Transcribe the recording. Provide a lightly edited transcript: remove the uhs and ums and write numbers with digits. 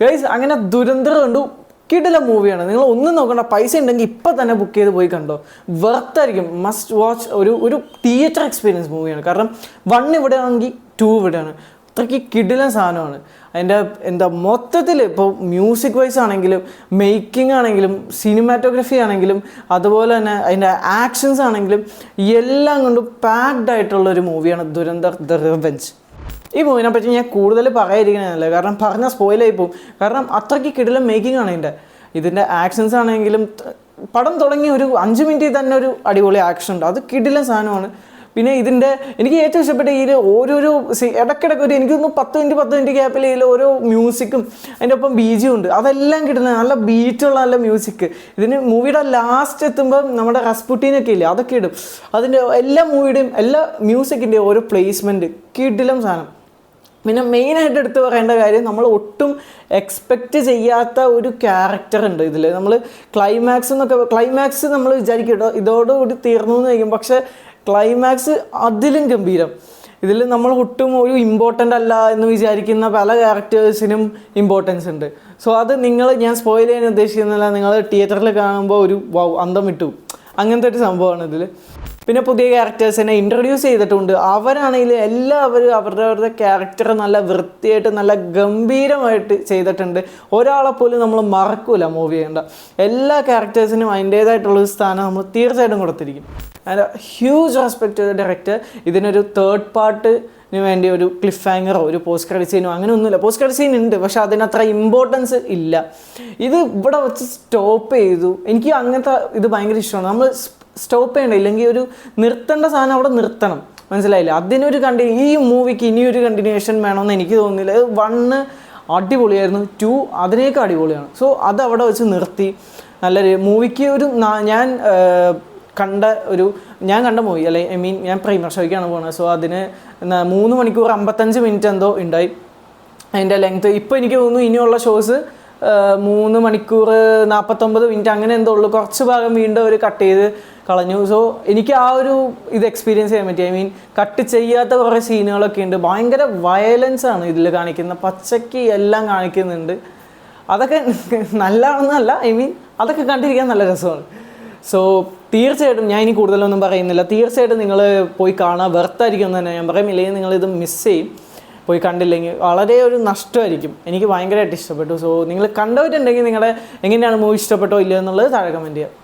Guys അങ്ങനെ ദുരന്തർ കണ്ടു. കിടില മൂവിയാണ്. നിങ്ങൾ ഒന്നും നോക്കണ്ട, പൈസ ഉണ്ടെങ്കിൽ ഇപ്പം തന്നെ ബുക്ക് ചെയ്ത് പോയി കണ്ടോ, വെർത്തായിരിക്കും. Must watch. ഒരു തിയേറ്റർ എക്സ്പീരിയൻസ് മൂവിയാണ്. കാരണം 1 ഇവിടെ ആണെങ്കിൽ 2 ഇവിടെയാണ്. അത്രയ്ക്ക് കിടിലൻ സാധനമാണ്. അതിൻ്റെ മൊത്തത്തിൽ ഇപ്പോൾ മ്യൂസിക് വൈസ് ആണെങ്കിലും മേക്കിംഗ് ആണെങ്കിലും സിനിമാറ്റോഗ്രഫി ആണെങ്കിലും അതുപോലെ തന്നെ അതിൻ്റെ ആക്ഷൻസ് ആണെങ്കിലും എല്ലാം കൊണ്ടും പാക്ഡ് ആയിട്ടുള്ളൊരു മൂവിയാണ് ദുരന്തർ ദ റിവെഞ്ച്. ഈ മൂവിനെ പറ്റി ഞാൻ കൂടുതൽ പറയാതിരിക്കണമല്ല, കാരണം പറഞ്ഞാൽ സ്പോയിലായി പോകും. കാരണം അത്രയ്ക്ക് കിടിലൻ മേക്കിംഗ് ആണ് ഇതിൻ്റെ ആക്ഷൻസ് ആണെങ്കിലും. പടം തുടങ്ങി ഒരു 5 മിനിറ്റിൽ തന്നെ ഒരു അടിപൊളി ആക്ഷൻ ഉണ്ട്. അത് കിടിലൻ സാധനമാണ്. പിന്നെ എനിക്ക് ഏറ്റവും ഇഷ്ടപ്പെട്ട ഓരോരോ ഇടയ്ക്കിടയ്ക്ക് എനിക്കൊന്ന് 10 മിനിറ്റ് ഗ്യാപ്പിൽ ഓരോ മ്യൂസിക്കും അതിൻ്റെ ഒപ്പം ബീജിയും ഉണ്ട്. അതെല്ലാം കിട്ടുന്നത് നല്ല ബീറ്റുള്ള നല്ല മ്യൂസിക്. മൂവിയുടെ ലാസ്റ്റ് എത്തുമ്പോൾ നമ്മുടെ റസ്പുട്ടീനൊക്കെ ഇല്ലേ, അതൊക്കെ ഇടും. അതിൻ്റെ എല്ലാ മൂവിയുടെയും എല്ലാ മ്യൂസിക്കിൻ്റെയും ഓരോ പ്ലേസ്മെൻറ്റ് കിടിലം സാധനം. പിന്നെ മെയിനായിട്ട് എടുത്ത് പറയേണ്ട കാര്യം, നമ്മൾ ഒട്ടും എക്സ്പെക്റ്റ് ചെയ്യാത്ത ഒരു ക്യാരക്ടർ ഉണ്ട് ഇതിൽ. നമ്മൾ ക്ലൈമാക്സ് നമ്മൾ വിചാരിക്കും ഇതോടുകൂടി തീർന്നു എന്ന് കഴിക്കും. പക്ഷേ ക്ലൈമാക്സ് അതിലും ഗംഭീരം. ഇതിൽ നമ്മൾ ഒട്ടും ഒരു ഇമ്പോർട്ടൻ്റ് അല്ല എന്ന് വിചാരിക്കുന്ന പല ക്യാരക്ടേഴ്സിനും ഇമ്പോർട്ടൻസ് ഉണ്ട്. സോ അത് ഞാൻ സ്പോയിൽ ചെയ്യാൻ ഉദ്ദേശിക്കുന്നില്ല. നിങ്ങൾ തിയേറ്ററിൽ കാണുമ്പോൾ ഒരു അന്തം വിട്ടു, അങ്ങനത്തെ ഒരു സംഭവമാണ് ഇതിൽ. പിന്നെ പുതിയ ക്യാരക്ടേഴ്സിനെ ഇൻട്രൊഡ്യൂസ് ചെയ്തിട്ടുണ്ട്. അവരാണെങ്കിൽ എല്ലാവരും അവരുടെ ക്യാരക്ടർ നല്ല വൃത്തിയായിട്ട് നല്ല ഗംഭീരമായിട്ട് ചെയ്തിട്ടുണ്ട്. ഒരാളെ പോലും നമ്മൾ മറക്കൂല മൂവി ചെയ്യേണ്ട. എല്ലാ ക്യാരക്ടേഴ്സിനും അതിൻ്റേതായിട്ടുള്ളൊരു സ്ഥാനം നമ്മൾ തീർച്ചയായിട്ടും കൊടുത്തിരിക്കും. And huge respect to the director. ഇതിനൊരു 3rd പാർട്ടിന് വേണ്ടി ഒരു ക്ലിഫ് ഹാങ്ങറോ ഒരു പോസ്റ്റ് ക്രെഡിറ്റ് സീനോ അങ്ങനെ ഒന്നുമില്ല. പോസ്റ്റ് ക്രെഡിറ്റ് സീൻ ഉണ്ട്, പക്ഷെ അതിനത്ര ഇമ്പോർട്ടൻസ് ഇല്ല. ഇത് ഇവിടെ വെച്ച് സ്റ്റോപ്പ് ചെയ്തു. എനിക്ക് അങ്ങനത്തെ ഇത് ഭയങ്കര ഇഷ്ടമാണ്. നമ്മൾ സ്റ്റോപ്പ് ചെയ്യണ്ട, ഇല്ലെങ്കിൽ ഒരു നിർത്തേണ്ട സാധനം അവിടെ നിർത്തണം. മനസ്സിലായില്ല? അതിനൊരു ഈ മൂവിക്ക് ഇനിയൊരു കണ്ടിന്യൂഷൻ വേണമെന്ന് എനിക്ക് തോന്നുന്നില്ല. 1 അടിപൊളിയായിരുന്നു, 2 അതിനേക്കാൾ അടിപൊളിയാണ്. സോ അത് അവിടെ വെച്ച് നിർത്തി. നല്ലൊരു മൂവിക്ക് ഞാൻ കണ്ട മൂവി അല്ലെ, ഞാൻ പ്രൈമർ ഷോയ്ക്കാണ് പോകുന്നത്. സോ അതിന് 3 മണിക്കൂർ 55 മിനിറ്റ് എന്തോ ഉണ്ടായി അതിൻ്റെ ലെങ്ത്ത്. ഇപ്പോൾ എനിക്ക് തോന്നുന്നു ഇനിയുള്ള ഷോസ് 3 മണിക്കൂർ 49 മിനിറ്റ് അങ്ങനെ എന്തോ ഉള്ളൂ. കുറച്ച് ഭാഗം വീണ്ടും അവർ കട്ട് ചെയ്ത് കളഞ്ഞു. സോ എനിക്ക് എക്സ്പീരിയൻസ് ചെയ്യാൻ പറ്റി. കട്ട് ചെയ്യാത്ത കുറേ സീനുകളൊക്കെ ഉണ്ട്. ഭയങ്കര വയലൻസ് ആണ് ഇതിൽ കാണിക്കുന്നത്. പച്ചയ്ക്ക് എല്ലാം കാണിക്കുന്നുണ്ട്. അതൊക്കെ നല്ലതാണെന്നല്ല, അതൊക്കെ കണ്ടിരിക്കാൻ നല്ല രസമാണ്. സോ തീർച്ചയായിട്ടും ഞാൻ ഇനി കൂടുതലൊന്നും പറയുന്നില്ല. തീർച്ചയായിട്ടും നിങ്ങൾ പോയി കാണാൻ വെർത്തായിരിക്കും എന്ന് തന്നെ ഞാൻ പറയും. ഇല്ലെങ്കിൽ നിങ്ങളിത് മിസ് ചെയ്യും. പോയി കണ്ടില്ലെങ്കിൽ വളരെ ഒരു നഷ്ടമായിരിക്കും. എനിക്ക് ഭയങ്കരമായിട്ട് ഇഷ്ടപ്പെട്ടു. സോ നിങ്ങൾ കണ്ടവരുണ്ടെങ്കിൽ എങ്ങനെയാണ് മൂവി ഇഷ്ടപ്പെട്ടോ ഇല്ലയോ എന്നുള്ളത് താഴെ കമൻറ്റ് ചെയ്യുക.